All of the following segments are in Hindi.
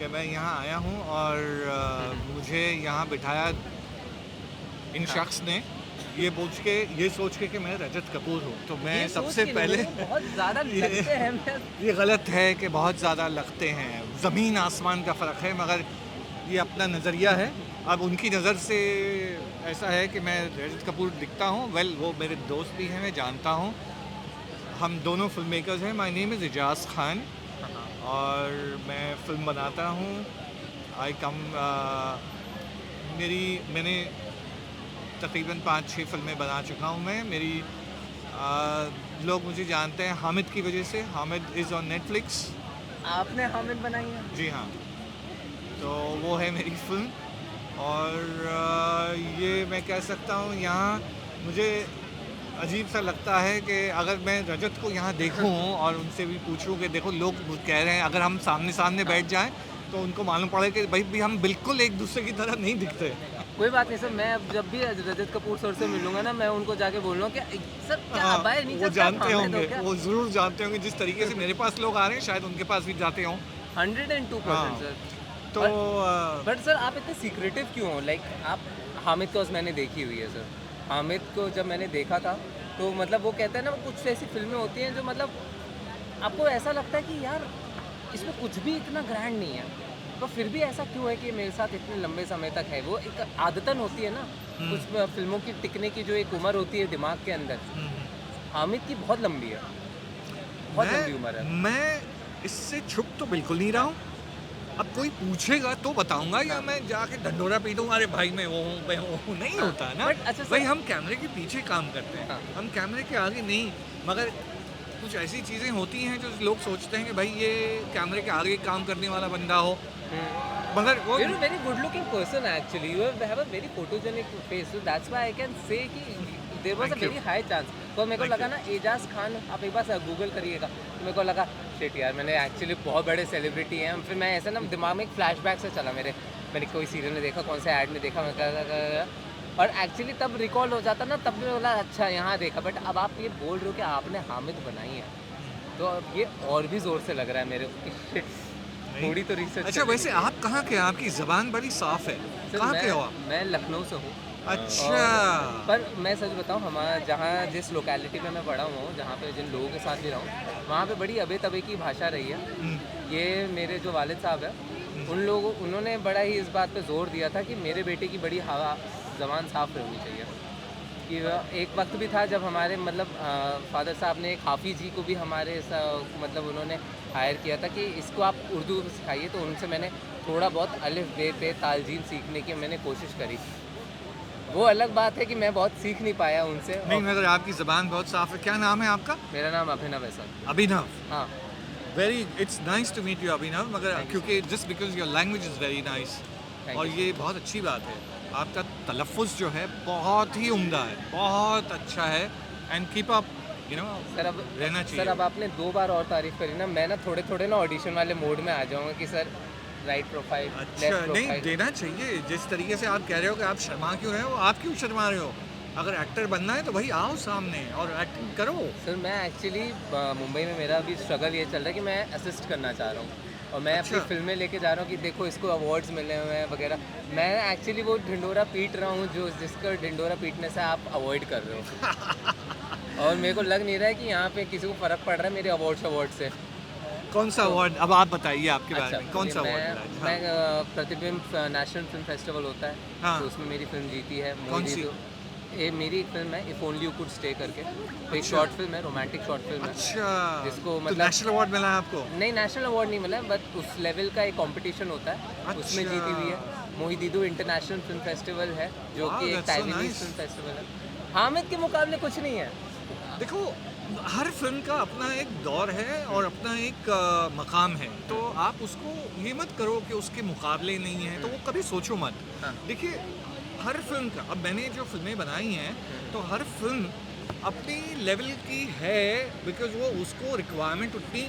कि मैं यहाँ आया हूँ और मुझे यहाँ बिठाया इन हाँ। शख्स ने ये सोच के कि मैं रजत कपूर हूँ। तो मैं ये सोच सबसे के नहीं, पहले मेरे को बहुत ज़्यादा ये लगते हैं मैं। ये गलत है कि बहुत ज़्यादा लगते हैं। ज़मीन आसमान का फ़र्क है, मगर ये अपना नज़रिया है। अब उनकी नज़र से ऐसा है कि मैं रजत कपूर दिखता हूँ। वेल, वो मेरे दोस्त भी हैं, मैं जानता हूँ। हम दोनों फ़िल्म मेकर्स हैं। My name is Ejaz Khan हाँ, हाँ। और मैं फ़िल्म बनाता हूँ। आई कम मेरी मैंने तकरीबन 5-6 फ़िल्में बना चुका हूँ मैं। लोग मुझे जानते हैं हामिद की वजह से। Hamid is on Netflix. आपने हामिद बनाई है? जी हाँ, तो वो है मेरी फ़िल्म। और ये मैं कह सकता हूँ, यहाँ मुझे अजीब सा लगता है कि अगर मैं रजत को यहाँ देखूँ और उनसे भी पूछूँ कि देखो, लोग कह रहे हैं अगर हम सामने सामने हाँ। बैठ जाएं तो उनको मालूम पड़े कि भाई भी हम बिल्कुल एक दूसरे की तरह नहीं दिखते। कोई बात नहीं सर, मैं अब जब भी रजत कपूर सर से मिलूँगा ना, मैं उनको जाके बोलूँगा कि सर क्या हाँ, बाय वो नेचर से आप जानते हामिद हो होंगे, क्या? वो ज़रूर जानते होंगे। जिस तरीके से मेरे पास लोग आ रहे हैं, शायद उनके पास भी जाते हों। 102% हाँ, सर। तो और बट सर आप इतने सीक्रेटिव क्यों हो? लाइक आप हामिद को मैंने देखी हुई है सर। हामिद को जब मैंने देखा था, तो मतलब वो कहते हैं ना, कुछ ऐसी फ़िल्में होती हैं जो मतलब आपको ऐसा लगता है कि यार इसमें कुछ भी इतना ग्रैंड नहीं है, तो फिर भी ऐसा क्यों है कि मेरे साथ इतने लंबे समय तक है? वो एक आदतन होती है ना, हुँ, कुछ फ़िल्मों की टिकने की जो एक उम्र होती है दिमाग के अंदर, हुँ, हुँ। हामिद की बहुत लंबी है, बहुत लंबी उम्र है। मैं इससे छुप तो बिल्कुल नहीं रहा हूँ। अब कोई पूछेगा तो बताऊँगा, या हाँ, मैं जाके ढंढोरा पीटूँ, अरे भाई मैं वो हूँ, मैं वो हूँ, नहीं हाँ। होता है ना। बट अच्छा भाई सर। हम कैमरे के पीछे काम करते हैं, हाँ। हम कैमरे के आगे नहीं। मगर कुछ ऐसी चीज़ें होती हैं जो लोग सोचते हैं कि भाई ये कैमरे के आगे काम करने वाला बंदा हो, हुँ। मगर वो You're a very good-looking person actually. You have a very photogenic face, so that's why I can say कि there was a thank you, very high chance. तो मेरे को थैंक लगा यू। ना एजाज खान, आप एक बार गूगल करिएगा, तो मेरे को लगा शिट यार, मैंने एक्चुअली बहुत बड़े सेलिब्रिटी हैं। फिर मैं ऐसा ना दिमाग में एक फ्लैशबैक से चला मेरे, मैंने कोई सीरियल में देखा, कौन से ऐड में देखा, मैं और एक्चुअली तब रिकॉल हो जाता ना, तब भी बोला अच्छा यहाँ देखा। बट अब आप ये बोल रहे हो कि आपने हामिद बनाई है, तो अब ये और भी ज़ोर से लग रहा है मेरे को कि शिट, नहीं, थोड़ी तो रिसर्च अच्छा कर लेनी वैसे चाहिए। आप कहाँ के हैं? आपकी ज़बान बड़ी साफ़ है। सर कहाँ के हो आप? मैं लखनऊ से हूँ। अच्छा। और पर मैं सच बताऊँ, हमारा जहाँ जिस लोकेलिटी में मैं बड़ा हुआ हूँ, जहाँ पे जिन लोगों के साथ भी रहा हूँ, वहाँ पे बड़ी अबे-तबे की भाषा रही है। हुँ, ये मेरे जो वालिद साहब हैं, हुँ। उन्होंने बड़ा ही इस बात पे ज़ोर दिया था कि मेरे बेटे की बड़ी हवा ज़बान साफ़ होनी चाहिए। कि एक वक़्त भी था जब हमारे मतलब फ़ादर साहब ने एक हाफ़ी जी को भी हमारे मतलब उन्होंने हायर किया था कि इसको आप उर्दू सिखाइए, तो उनसे मैंने थोड़ा बहुत अलिफ़, बे, पे, ताल, जीम सीखने की मैंने कोशिश करी। वो अलग बात है कि मैं बहुत सीख नहीं पाया उनसे। नहीं, और मगर आपकी ज़बान बहुत साफ़ है। क्या नाम है आपका? मेरा नाम अभिनव है सर। अभिनव। हाँ, very it's nice to meet you Abhinav, मगर थैंक यू सर। क्योंकि just because your language is very nice, thank और यू ये सर। बहुत अच्छी बात है। आपका तलफ़्फ़ुज़ जो है बहुत ही उम्दा है, बहुत अच्छा है। And keep up, you know, sir अब रहना सर चाहिए। अब आपने 2 बार और तारीफ़ करी ना, मैं ना थोड़े-थोड़े ना ऑडिशन वाले मोड में आ जाऊँगा कि सर राइट प्रोफ़ाइल, अच्छा, लेफ्ट नहीं प्रोफ़ाइल। देना चाहिए। जिस तरीके से आप कह रहे हो कि आप शर्मा क्यों रहे हो, आप क्यों शर्मा रहे हो? अगर एक्टर बनना है तो भाई आओ सामने और एक्टिंग करो। सर मैं एक्चुअली मुंबई में मेरा अभी स्ट्रगल ये चल रहा है कि मैं असिस्ट करना चाह रहा हूँ, और मैं अपनी अच्छा। फ़िल्में लेके जा रहा हूँ कि देखो इसको अवार्ड्स मिले हुए हैं वगैरह। मैं एक्चुअली वो ढिंढोरा पीट रहा हूँ जो जिसका ढिंढोरा पीटने से आप अवॉइड कर रहे हो। और मेरे को लग नहीं रहा है कि यहाँ पे किसी को फ़र्क पड़ रहा है मेरे अवार्ड से। कौन सा तो अवार्ड? अब आप बताइए आपके बारे अच्छा, में, कौन ये सा अवार्ड मिला है? हाँ, प्रतिबिंब नेशनल फ़िल्म फेस्टिवल होता है, हाँ, तो उसमें मेरी फ़िल्म जीती है। कौन मोहित सी? दीदो, ये मेरी एक फ़िल्म है if only you could stay करके, तो एक अच्छा, शॉर्ट फ़िल्म है, रोमांटिक शॉर्ट फ़िल्म है, अच्छा, जिसको तो मतलब नेशनल अवार्ड मिला है आपको? नहीं, नेशनल अवार्ड नहीं मिला है, बट उस लेवल का एक कॉम्पिटिशन होता है, उसमें अच्छा, जीती हुई है। मोहित दीदो इंटरनेशनल फ़िल्म फेस्टिवल है, जो वाओ कि एक that's so Taiwanese nice. Film festival है। हामिद के मुकाबले कुछ नहीं है। देखो, हर फ़िल्म का अपना एक दौर है हुँ, और अपना एक मकाम है, तो हुँ, आप उसको ये मत करो कि उसके मुकाबले नहीं है, तो हुँ, वो कभी सोचो मत। हाँ, देखिए, हर फ़िल्म का, अब मैंने जो फ़िल्में बनाई हैं, हुँ, तो हर फ़िल्म अपनी लेवल की है, बिकॉज़ वो उसको रिक्वायरमेंट उतनी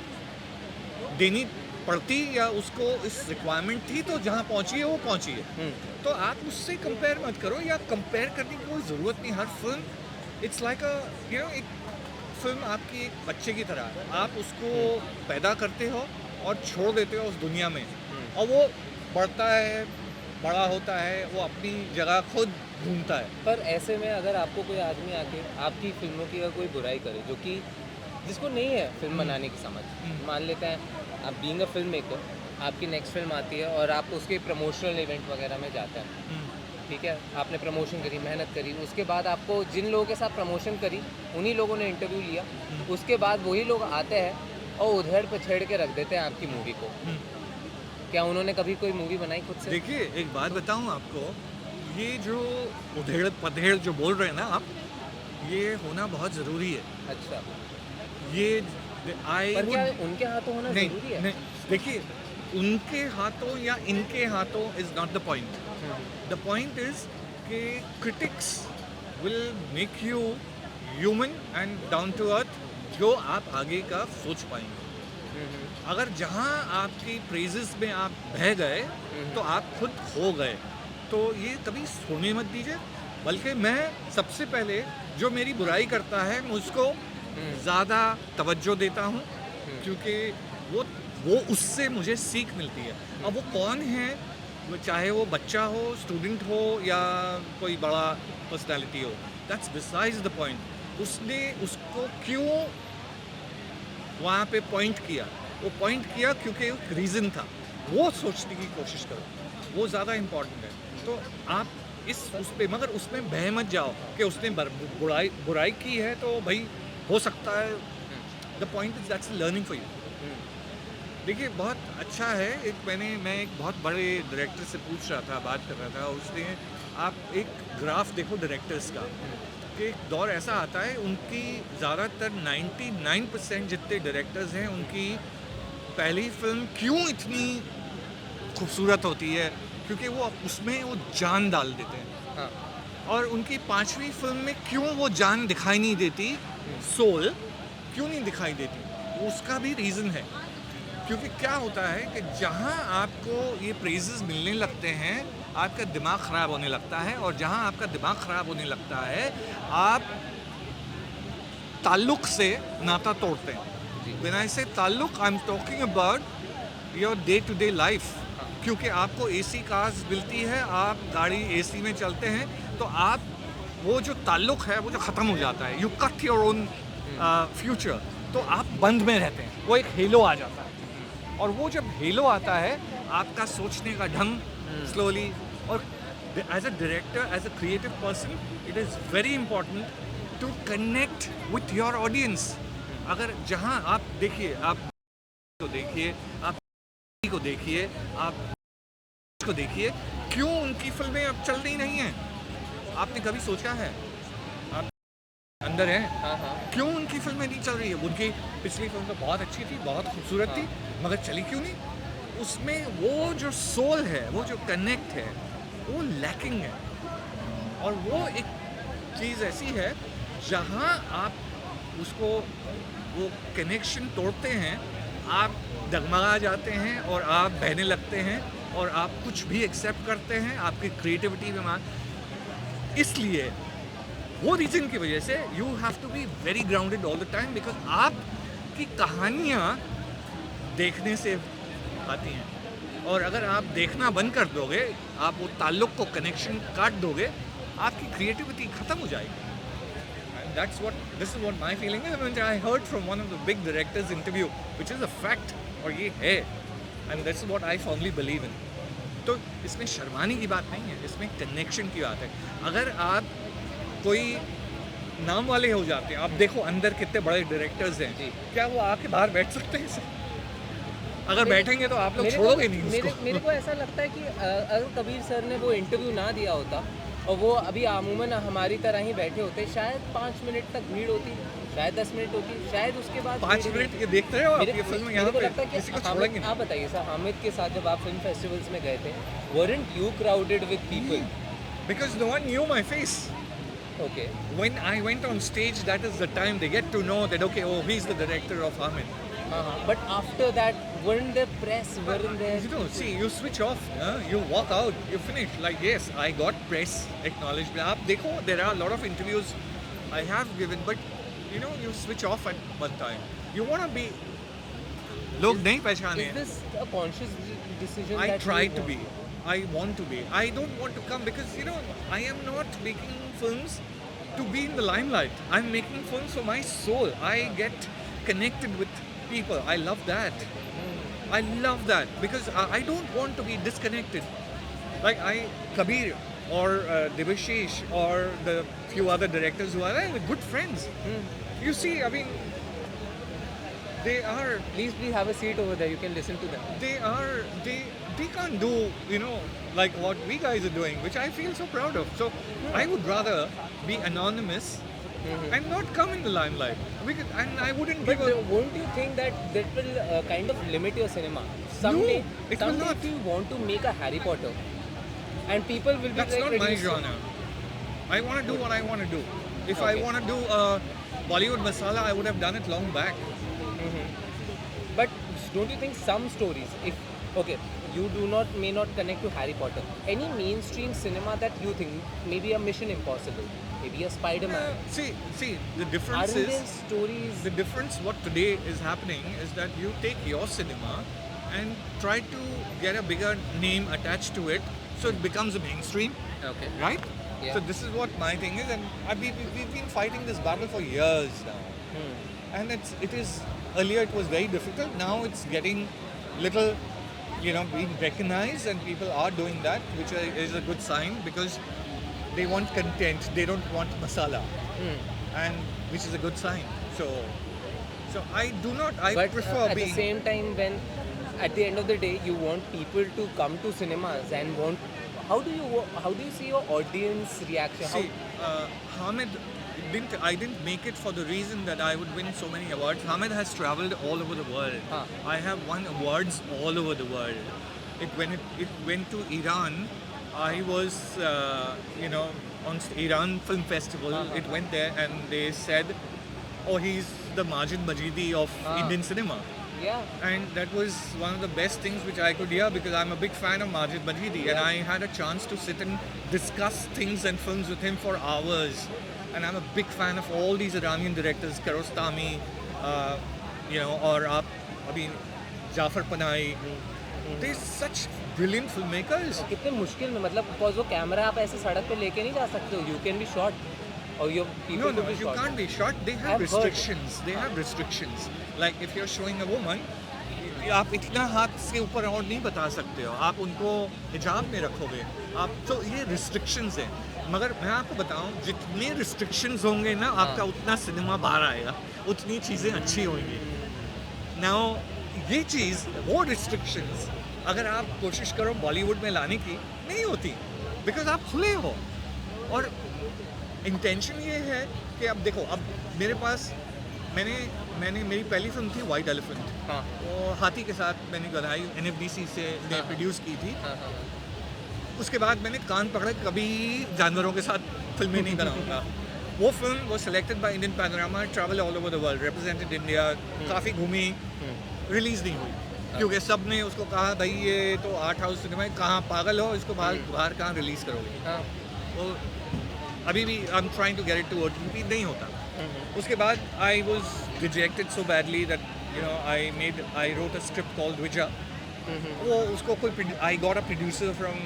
देनी पड़ती, या उसको इस रिक्वायरमेंट थी तो जहाँ पहुँची है वो पहुँची है। हुँ, तो आप उससे कंपेयर मत करो, या कंपेयर करने की कोई ज़रूरत नहीं। हर film it's like a, you know, एक फ़िल्म आपकी एक बच्चे की तरह है। आप उसको हुँ, पैदा करते हो और छोड़ देते हो उस दुनिया में। हुँ, और वो बढ़ता है, बड़ा होता है, वो अपनी जगह खुद ढूंढता है। पर ऐसे में अगर आपको कोई आदमी आके आपकी फिल्मों की अगर कोई बुराई करे, जो कि जिसको नहीं है फिल्म बनाने की समझ, मान लेते हैं आप बीइंग अ फिल्म मेकर, आपकी नेक्स्ट फिल्म आती है और आप उसके प्रमोशनल इवेंट वगैरह में जाते हैं, ठीक है, आपने प्रमोशन करी, मेहनत करी, उसके बाद आपको जिन लोगों के साथ प्रमोशन करी उन्हीं लोगों ने इंटरव्यू लिया, उसके बाद वही लोग आते हैं और उधेड़ पे छेड़ के रख देते हैं आपकी मूवी को। क्या उन्होंने कभी कोई मूवी बनाई खुद से? देखिए एक बात बताऊं आपको, ये जो उधेड़ पधेड़ जो बोल रहे हैं ना आप, ये होना बहुत ज़रूरी है। अच्छा, ये आई पर क्या उनके हाथों होना नहीं जरूरी है? नहीं, देखिए उनके हाथों या इनके हाथों is not the point. The point is कि critics will make you human and down to earth, जो आप आगे का सोच पाएंगे। अगर जहाँ आपकी प्रेजेस में आप बह गए तो आप खुद खो गए, तो ये कभी सोने मत दीजिए। बल्कि मैं सबसे पहले जो मेरी बुराई करता है मैं उसको ज़्यादा तवज्जो देता हूँ, क्योंकि वो उससे मुझे सीख मिलती है। अब वो कौन है, वो चाहे वो बच्चा हो, स्टूडेंट हो या कोई बड़ा पर्सनालिटी हो, दैट्स बिसाइड्स द पॉइंट। उसने उसको क्यों वहाँ पे पॉइंट किया, वो पॉइंट किया क्योंकि एक रीज़न था, वो सोचने की कोशिश करो, वो ज़्यादा इम्पॉर्टेंट है। तो आप उस पे मगर उसमें बह मत जाओ कि उसने बुराई की है तो भाई हो सकता है। The point is that's learning for you. देखिए बहुत अच्छा है, मैं एक बहुत बड़े डायरेक्टर से पूछ रहा था, बात कर रहा था, उसने आप एक ग्राफ देखो डायरेक्टर्स का, कि एक दौर ऐसा आता है उनकी ज़्यादातर 99% जितने डायरेक्टर्स हैं उनकी पहली फिल्म क्यों इतनी खूबसूरत होती है, क्योंकि वो उसमें वो जान डाल देते हैं। हाँ, और उनकी 5वीं फिल्म में क्यों वो जान दिखाई नहीं देती, सोल क्यों नहीं दिखाई देती, उसका भी रीज़न है। क्योंकि क्या होता है कि जहाँ आपको ये प्रेजेस मिलने लगते हैं आपका दिमाग ख़राब होने लगता है, और जहाँ आपका दिमाग ख़राब होने लगता है आप ताल्लुक़ से नाता तोड़ते हैं। When I say ताल्लुक़, I am talking about your day to day life. क्योंकि आपको एसी कार्स मिलती है, आप गाड़ी एसी में चलते हैं, तो आप वो जो ताल्लुक़ है वो जो ख़त्म हो जाता है, you cut your own future, तो आप बंद में रहते हैं, वो एक हेलो आ जाता है। और वो जब हेलो आता है आपका सोचने का ढंग स्लोली, और as a director, as a creative person, it is very important to connect with your audience. अगर जहाँ आप देखिए, आप को देखिए, आप को देखिए, आप को देखिए, क्यों उनकी फिल्में अब चल रही नहीं हैं? आपने कभी सोचा है? आप अंदर हैं, हाँ, हाँ, क्यों उनकी फिल्में नहीं चल रही है? उनकी पिछली फिल्म तो बहुत अच्छी थी, बहुत खूबसूरत थी, मगर चली क्यों नहीं? उसमें वो जो सोल है, वो जो कनेक्ट है, वो लैकिंग है। और वो एक चीज़ ऐसी है जहाँ आप उसको, वो कनेक्शन तोड़ते हैं, आप डगमगा जाते हैं और आप बहने लगते हैं और आप कुछ भी एक्सेप्ट करते हैं, आपकी क्रिएटिविटी में इसलिए वो रीज़न की वजह से you have to be very grounded all the time, because आपकी कहानियाँ देखने से आती हैं, और अगर आप देखना बंद कर दोगे, आप वो ताल्लुक़ को, कनेक्शन काट दोगे, आपकी क्रिएटिविटी ख़त्म हो जाएगी। This is what my feeling is. When I heard from one of the big directors interview, which is a fact, और ये है, and that's what I firmly believe in. तो इसमें शर्माने की बात नहीं है, इसमें कनेक्शन की बात है। अगर आप कोई नाम वाले हो जाते हैं, आप देखो अंदर कितने बड़े डायरेक्टर्स हैं, क्या वो आके बाहर बैठ सकते हैं सर? अगर बैठेंगे तो आप लोग छोड़ोगे नहीं उसको। मेरे को ऐसा लगता है कि अगर कबीर सर ने वो इंटरव्यू ना दिया होता और वो अभी अमूमन हमारी तरह ही बैठे होते, शायद 5 मिनट तक भीड़ होती, शायद 10 मिनट होती, शायद उसके बाद 5 मिनट ये देखते रहे हो आप, ये फिल्म यहाँ पे किसी को छोड़ेंगे नहीं। आप बताइए सर, हामिद के साथ जब आप फिल्म फेस्टिवल्स में गए थे, weren't you crowded with people? Because no one knew my face. Okay. When I went on stage, that is the time they get to know that, okay, oh, he's the director of Hamid. But after that, weren't there press? Weren't there? You know, see, you switch off, you walk out, you finish. Like, yes, I got press acknowledgement. आप देखो, there are a lot of interviews I have given, but you know, you switch off at one time. You want to be, लोग नहीं पहचाने Is this a conscious decision I that try you to want? be. I want to be. I don't want to come because I am not making films to be in the limelight. I'm making films for my soul. I get connected with people. I love that. I love that because I don't want to be disconnected. Like Kabir or Debashish or the few other directors who are good friends. You see, I mean, they are Please, please have a seat over there. You can listen to them. they can't do like what we guys are doing, which I feel so proud of. So I would rather be anonymous and not come in the limelight and I wouldn't But give a won't you think that that will kind of limit your cinema? Someday, it will someday not. if you want to make a Harry Potter, and people will be That's like, not my reducing- genre. I want to do what I want to do. If I Okay. want to do Bollywood masala, I would have done it long back. But don't you think some stories, if okay, you may not connect to Harry Potter, any mainstream cinema that you think, maybe a Mission Impossible, maybe a Spider-Man, See, the difference aren't there is stories? the difference. What today is happening is that you take your cinema and try to get a bigger name attached to it, so it becomes a mainstream, Okay. right? Yeah. So this is what my thing is, and we've been fighting this battle for years now. And it is earlier it was very difficult. Now it's getting little, being recognized, and people are doing that, which is a good sign because they want content. They don't want masala, and which is a good sign. So I do not. I But prefer at being. the same time, when at the end of the day you want people to come to cinemas and want, how do you see your audience reaction? See, Hamid I didn't make it for the reason that I would win so many awards. Hamid has traveled all over the world. Huh. I have won awards all over the world. When it went to Iran, I was, on Iran Film Festival. It went there and they said, oh, he's the Majid Majidi of Indian cinema. Yeah. And that was one of the best things which I could hear because I'm a big fan of Majid Majidi and I had a chance to sit and discuss things and films with him for hours. And I'm a big fan of all these Iranian directors, Kiarostami, or Jafar Panahi. They're such brilliant filmmakers. कितने मुश्किल में, मतलब बिकॉज वो कैमरा आप ऐसे सड़क पे लेके नहीं जा सकते हो. यू कैन बी शॉट और your people No, you can't be shot. They have I've heard. restrictions. They have restrictions. Like if you're showing a woman, आप इतना हाथ से ऊपर और नहीं बता सकते हो. आप उनको हिजाब में रखोगे. आप तो ये restrictions हैं. मगर मैं आपको बताऊं, जितने restrictions होंगे ना, आपका उतना सिनेमा बाहर आएगा. उतनी चीज़ें अच्छी होंगी. Now ये चीज़, वो restrictions, अगर आप कोशिश करो बॉलीवुड में लाने की, नहीं होती. Because आप खुले हो. और इंटेंशन ये है कि अब देखो, अब मेरे पास मैंने मेरी पहली फिल्म थी वाइट एलिफेंट. हाँ. वो हाथी के साथ मैंने बनाई, NFDC से ने प्रोड्यूस की थी. उसके बाद मैंने कान पकड़ा, कभी जानवरों के साथ फिल्में नहीं बनाऊंगा. वो फिल्म वो selected by Indian panorama, travel all over the world, represented India, काफ़ी घूमी, रिलीज़ नहीं हुई क्योंकि सब ने उसको कहा भाई ये तो आर्ट हाउस सिनेमा है, कहाँ पागल हो, इसको बाहर कहाँ रिलीज़ करोगे. वो अभी भी I am trying to get it to OTT, नहीं होता. उसके बाद I was rejected so badly that I wrote a script called Visa. वो उसको कोई I got a producer from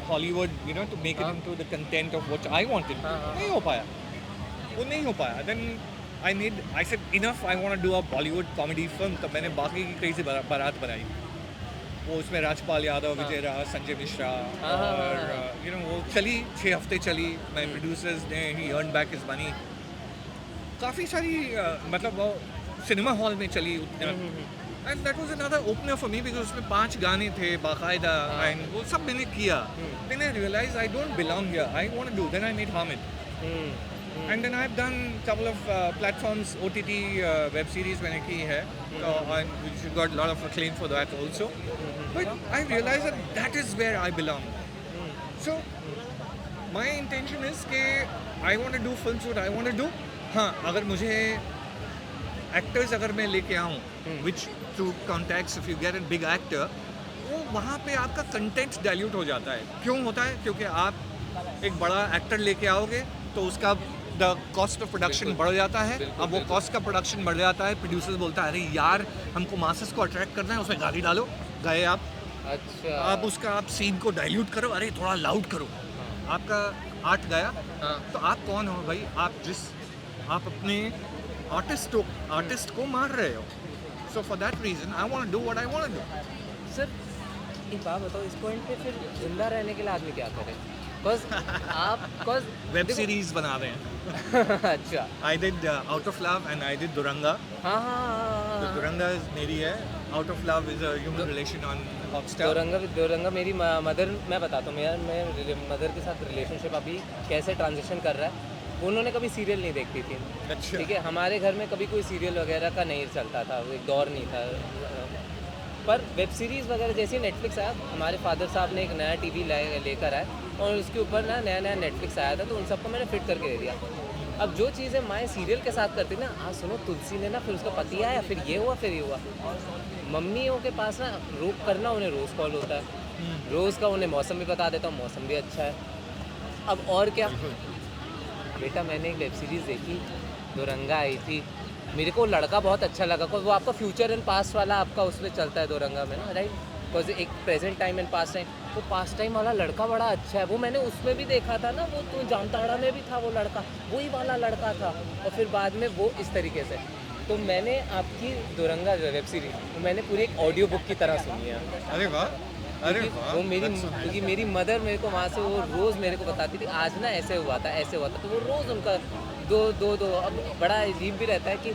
Hollywood to make it into the content of what I wanted. नहीं हो पाया, वो नहीं हो पाया. Then I said enough, I want to do a Bollywood comedy film. तब मैंने बाकी की कई सी बारात बनाई. वो उसमें राजपाल यादव, विजय राज, संजय मिश्रा और वो चली 6 हफ्ते चली. माय प्रोड्यूसर्स ने ही अर्न बैक हिज मनी. काफ़ी सारी मतलब वो सिनेमा हॉल में चली उतना. And that was another opener for me because उसमें 5 गाने थे बाकायदा एंड वो सब मैंने किया. Then I realise I don't belong here, I want to do. Then I made Hamid. And then I've done a couple of platforms, OTT web series मैंने की है, and which got a lot of acclaim for that also. But I realized that is where I belong. So my intention is कि I want to do films what I want to do. हाँ, अगर मुझे actors अगर मैं लेके आऊँ, which through contacts if you get a big actor, वो वहाँ पे आपका content dilute हो जाता है. क्यों होता है? क्योंकि आप एक बड़ा actor लेके आओगे तो उसका द कॉस्ट ऑफ प्रोडक्शन बढ़ जाता है. अब वो कॉस्ट का प्रोडक्शन बढ़ जाता है, प्रोड्यूसर बोलता है अरे यार हमको मासेस को अट्रैक्ट करना है, उसमें गाली डालो, गए आप अच्छा। आप उसका आप सीन को डाइल्यूट करो, अरे थोड़ा लाउड करो, हाँ। आपका आर्ट गया। हाँ। तो आप कौन हो भाई? आप अपने आर्टिस्ट को मार रहे हो। So for that reason I want to do what I want to do. Sir एक बात बताओ, इस पॉइंट पे फिर जिंदा रहने के लिए आदमी क्या करे? बिकॉज आप बिकॉज वेब सीरीज बना रहे हैं। अच्छा। I did out of love and I did Duranga. हाँ हाँ हाँ तो हाँ। दुरंगा मेरी है, out of love is a human relation on Hotstar. Doranga मेरी मदर, मैं बताता हूँ, मैं मदर के साथ रिलेशनशिप अभी कैसे ट्रांजिशन कर रहा है। उन्होंने कभी सीरियल नहीं देखती थी, अच्छा। ठीक है। हमारे घर में कभी कोई सीरियल वगैरह का नहीं चलता था, वो एक दौर नहीं था। पर वेब सीरीज़ वगैरह जैसे नेटफ्लिक्स आया, हमारे फादर साहब ने एक नया टीवी लेकर आए और उसके ऊपर ना नया नया नेटफ्लिक्स आया था, तो उन सबको मैंने फिट करके दे दिया। अब जो चीज़ें माएँ सीरियल के साथ करती ना, आज सुनो तुलसी ने ना फिर उसका पति आया, फिर ये हुआ, फिर ये हुआ। मम्मियों के पास ना रोक करना, उन्हें रोज़ कॉल होता है, रोज़ का उन्हें मौसम भी बता देता हूँ, मौसम भी अच्छा है। अब और क्या बेटा, मैंने एक वेब सीरीज़ देखी, दोरंगा आई थी, मेरे को लड़का बहुत अच्छा लगा। वो आपका फ्यूचर एंड पास्ट वाला आपका उसमें चलता है दोरंगा में ना, राइट। बिकॉज एक present time and past time, वो पास्ट टाइम वाला लड़का बड़ा अच्छा है, वो मैंने उसमें भी देखा था ना, वो तो जामताड़ा में भी था वो लड़का, वही वाला लड़का था। और फिर बाद में वो इस तरीके से, तो मैंने आपकी दोरंगा जो वेब सीरीज, वो मैंने पूरी एक ऑडियो बुक की तरह सुनी है। अरे वाह, अरे वाह। वो क्योंकि मेरी मदर मेरे को वहाँ से वो रोज़ मेरे को बताती थी, आज ना ऐसे हुआ था, ऐसे हुआ था, तो वो रोज़ उनका दो अब बड़ा अजीब भी रहता है कि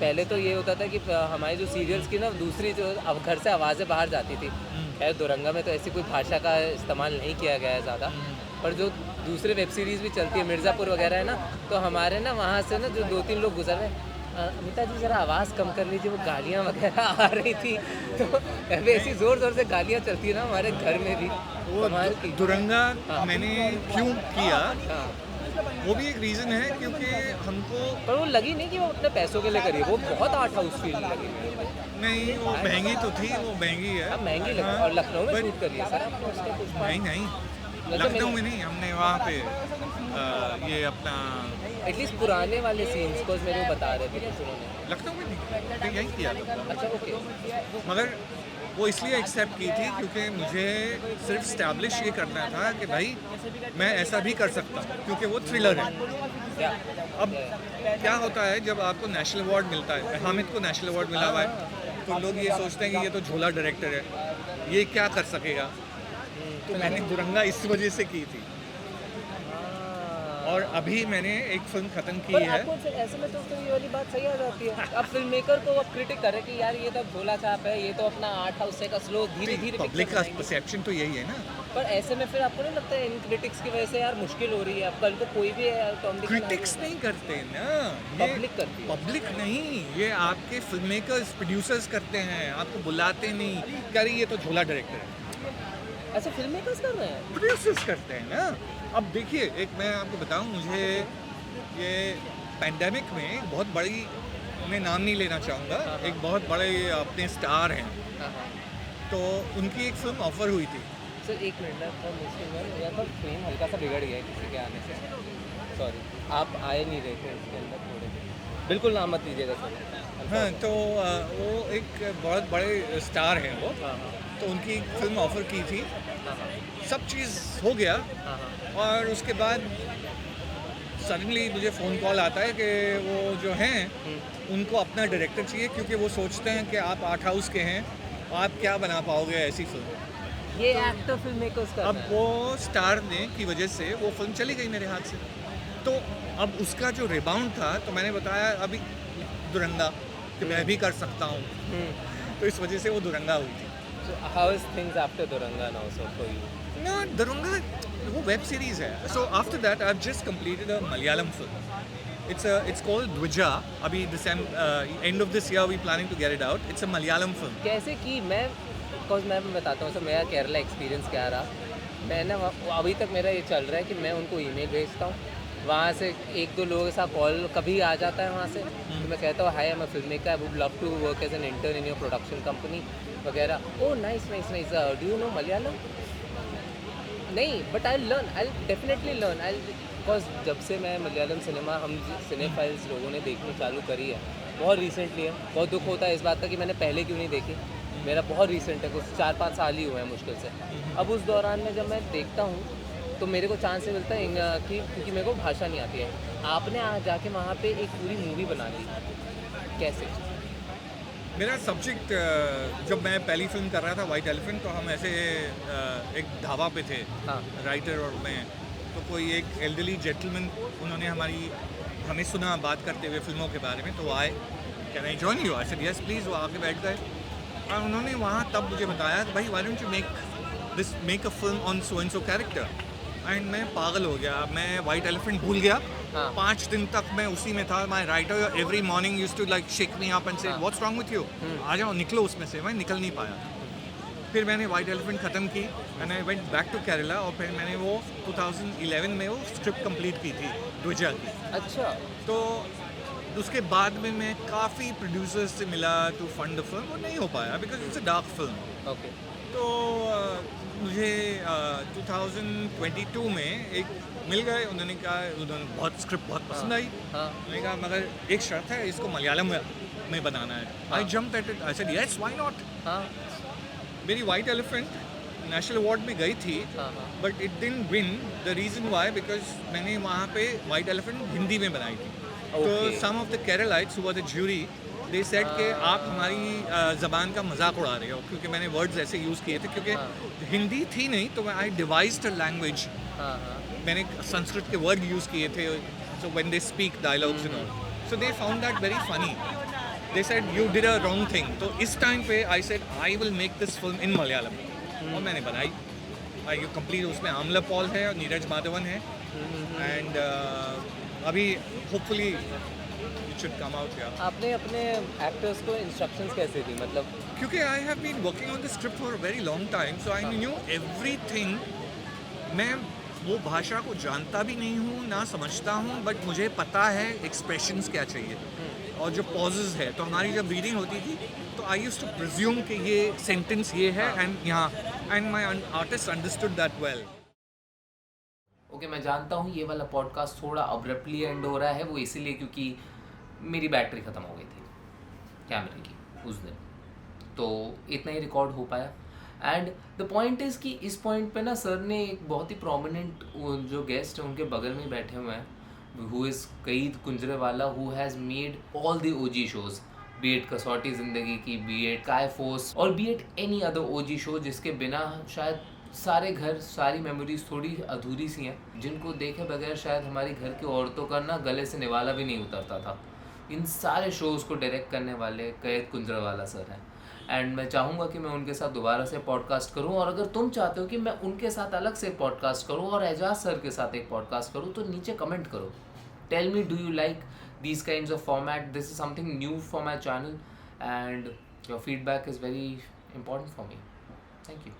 पहले तो ये होता था कि हमारी जो सीरियल्स की ना दूसरी जो अब घर से आवाज़ें बाहर जाती थी, खैर दोरंगा में तो ऐसी कोई भाषा का इस्तेमाल नहीं किया गया है ज़्यादा, पर जो दूसरे वेब सीरीज़ भी चलती है, मिर्ज़ापुर वगैरह है ना, तो हमारे ना वहाँ से ना जो 2-3 लोग गुजर रहे हैं, अमिता जी ज़रा आवाज़ कम कर लीजिए, वो गालियाँ वगैरह आ रही थी, तो ऐसी ज़ोर ज़ोर से गालियाँ चलती है ना हमारे घर में भी। वो कमाल की। दुरंगा हाँ। मैंने क्यों किया, हाँ, वो भी एक रीज़न है क्योंकि हमको पर वो लगी नहीं कि वो अपने पैसों के लिए करी, वो बहुत आर्ट हाउस फील लगी मेरे को। नहीं, वो महंगी तो थी, वो महंगी है। अब महंगी लगी, हाँ, और लखनऊ में but- शूट करी है सर आपने उसके कुछ नहीं नहीं, वैसे लखनऊ मैंने- में नहीं, हमने वहाँ पे ये अपना एटलीस्ट पुराने वाले सीन्स को मेरे को बता रहे थे कुछ उन्होंने। लखनऊ में नहीं, मैं यहीं किया था। अच्छा, ओके। मगर वो इसलिए एक्सेप्ट की थी क्योंकि मुझे सिर्फ स्टैब्लिश ये करना था कि भाई मैं ऐसा भी कर सकता हूँ, क्योंकि वो थ्रिलर है। क्या अब क्या होता है जब आपको नेशनल अवार्ड मिलता है, हामिद को नेशनल अवार्ड मिला हुआ है, तो लोग ये सोचते हैं कि ये तो झोला डायरेक्टर है, ये क्या कर सकेगा। तो मैंने दुरंगा इस वजह से की थी, और अभी मैंने एक फिल्म ख़त्म की पर है। आपको फिर ऐसे में तो ये वाली बात सही आ जाती है, अब फिल्म मेकर को अब क्रिटिक करे कि यार ये तो झोला छाप है, ये तो अपना आर्ट हाउस से का स्लो धीरे धीरे पब्लिक का परसेप्शन तो यही है ना। पर ऐसे में फिर आपको नहीं लगता है इन क्रिटिक्स की वजह से यार मुश्किल हो रही है? अब कल को कोई भी क्रिटिक्स नहीं करते ना, पब्लिक करती है। पब्लिक नहीं, ये आपके फिल्म मेकर्स प्रोड्यूसर्स करते हैं, आपको बुलाते नहीं, कह रही ये तो झोला डायरेक्टर है। ऐसे फिल्म मेकर्स कर रहे हैं? प्रोड्यूसर्स करते हैं ना। अब देखिए, एक मैं आपको बताऊं, मुझे ये पैंडेमिक में एक बहुत बड़ी, मैं नाम नहीं लेना चाहूँगा, एक बहुत बड़े अपने स्टार हैं, हाँ हाँ तो उनकी एक फिल्म ऑफर हुई थी। सर एक मिनट ना, थोड़ा मुश्किल है यार, पर फ्रेम हल्का सा बिगड़ गया है किसी के आने से, सॉरी आप आए नहीं रहे थे इसके अंदर थोड़े, बिल्कुल नाम मत लीजिएगा सर। हाँ, तो वो एक बहुत बड़े स्टार हैं वो, हाँ हाँ तो उनकी फिल्म ऑफर की थी, हाँ सब चीज़ हो गया, हाँ हाँ और उसके बाद सडनली मुझे फ़ोन कॉल आता है कि वो जो हैं उनको अपना डायरेक्टर चाहिए, क्योंकि वो सोचते हैं कि आप आर्ट हाउस के हैं, आप क्या बना पाओगे ऐसी फिल्म। ये एक्टर फिल्म मेकर्स कर अब वो स्टार ने की वजह से वो फिल्म चली गई मेरे हाथ से, तो अब उसका जो रिबाउंड था, तो मैंने बताया अभी दुरंगा कि मैं भी कर सकता हूँ, तो इस वजह से वो दुरंगा हुई थी। So how is things after Duranga now, so for you? No, Duranga वो वेब सीरीज है। So after that I have just completed a Malayalam film, it's called Dwija. अभी end of this year we planning to get it out. It's a Malayalam film. कैसे की? मैं बताता हूँ सर, मेरा केरला एक्सपीरियंस क्या रहा। मैं ना अभी तक मेरा ये चल रहा है कि मैं उनको ईमेल भेजता हूँ, वहाँ से एक दो लोगों के साथ कॉल कभी आ जाता है वहाँ से, तो मैं कहता हूँ hi I am a film maker, I would love to work as an intern in your production company वगैरह। Oh nice nice nice, do you know Malayalam? नहीं, but I learn, I definitely learn, I because जब से मैं मलयालम सिनेमा, हम सिनेफाइल्स लोगों ने देखनी चालू करी है बहुत रिसेंटली है, बहुत दुख होता है इस बात का कि मैंने पहले क्यों नहीं देखी। मेरा बहुत रिसेंट है, कुछ 4-5 साल ही हुए हैं मुश्किल से। अब उस दौरान में जब मैं देखता हूँ तो मेरे को चांस ये मिलता है कि क्योंकि मेरे को भाषा नहीं आती है। आपने जाके वहाँ पे एक पूरी मूवी बना ली, कैसे? मेरा सब्जेक्ट जब मैं पहली फिल्म कर रहा था वाइट एलिफेंट, तो हम ऐसे एक ढाबा पे थे, हाँ। राइटर और मैं। तो कोई एक एल्डरली जेंटलमैन, उन्होंने हमें सुना बात करते हुए फिल्मों के बारे में, तो वो आए, can I join you? I said yes please. वो आके बैठ गए और उन्होंने वहाँ तब मुझे बताया कि भाई why don't you make a film on so and so character. And मैं पागल हो गया, मैं वाइट एलिफेंट भूल गया। हाँ। 5 दिन तक मैं उसी में था। My writer every morning used to like shake me up and say हाँ। व्हाट्स रॉन्ग विथ यू, आ जाओ निकलो उसमें से। मैं निकल नहीं पाया। फिर मैंने वाइट एलिफेंट ख़त्म की and I went back to Kerala, और फिर मैंने वो 2011 में वो स्क्रिप्ट कंप्लीट की थी द्विजा की। अच्छा। तो उसके बाद में मैं काफ़ी प्रोड्यूसर्स से मिला टू फंड द फिल्म, वो नहीं हो पाया because it's a dark film. Okay. तो मुझे 2022 में एक मिल गए, उन्होंने बहुत स्क्रिप्ट बहुत पसंद आई। हाँ। उन्होंने कहा मगर एक शर्त है, इसको मलयालम में बनाना है। I jump at it, I said yes why not. हाँ। मेरी वाइट एलिफेंट नेशनल अवार्ड में गई थी, हाँ। हाँ। But it didn't win. The reason why because मैंने वहाँ पे वाइट एलिफेंट हिंदी में बनाई थी। तो Okay. Some of the Keralites who were the jury, they said कि आप हमारी ज़बान का मजाक उड़ा रहे हो, क्योंकि मैंने वर्ड्स ऐसे यूज़ किए थे, क्योंकि हिंदी थी नहीं, तो आई डिवाइज्ड अ लैंग्वेज। हाँ। हाँ। मैंने संस्कृत के वर्ड यूज़ किए थे, so when they speak dialogues and all, so they found that very funny. They said you did a wrong thing. तो इस टाइम पे I said I will make this film in Malayalam, और मैंने बनाई। यू कंप्लीट, उसमें आमला पॉल है और नीरज माधवन है, एंड अभी hopefully it should come out. आपने अपने एक्टर्स को इंस्ट्रक्शंस कैसे दी, मतलब? क्योंकि I have been working on the script for a very long time, so I knew everything. मैं वो भाषा को जानता भी नहीं हूँ ना समझता हूँ, बट मुझे पता है एक्सप्रेशंस क्या चाहिए और जो पॉजेज है। तो हमारी जब रीडिंग होती थी तो आई यूज्ड टू प्रिज्यूम कि ये सेंटेंस ये है, एंड यहाँ and my artist understood that well. Okay, मैं जानता हूँ ये वाला पॉडकास्ट थोड़ा अब्रप्टली एंड हो रहा है, वो इसीलिए क्योंकि मेरी बैटरी ख़त्म हो गई थी कैमरे की उस दिन, तो इतना ही रिकॉर्ड हो पाया। एंड द पॉइंट इज़ कि इस पॉइंट पे ना सर ने एक बहुत ही प्रोमिनेंट जो गेस्ट है उनके बगल में बैठे हुए हैं, who is Qaid Kuwajerwala, who has made all the OG shows, be it Kasauti Zindagi ki, be it काय फोर्स, और be it any other OG show, जिसके बिना शायद सारे घर, सारी मेमोरीज थोड़ी अधूरी सी हैं, जिनको देखे बगैर शायद हमारी घर की औरतों का ना गले से निवाला भी नहीं उतरता था। इन सारे शोज़ को डायरेक्ट करने वाले कैद कुंजरेवाला सर हैं, एंड मैं चाहूँगा कि मैं उनके साथ दोबारा से पॉडकास्ट करूँ। और अगर तुम चाहते हो कि मैं उनके साथ अलग से पॉडकास्ट करूँ और एजाज सर के साथ एक पॉडकास्ट करूँ, तो नीचे कमेंट करो, tell me do you like these kinds of format. This is something new for my channel, and your feedback is very important for me. Thank you.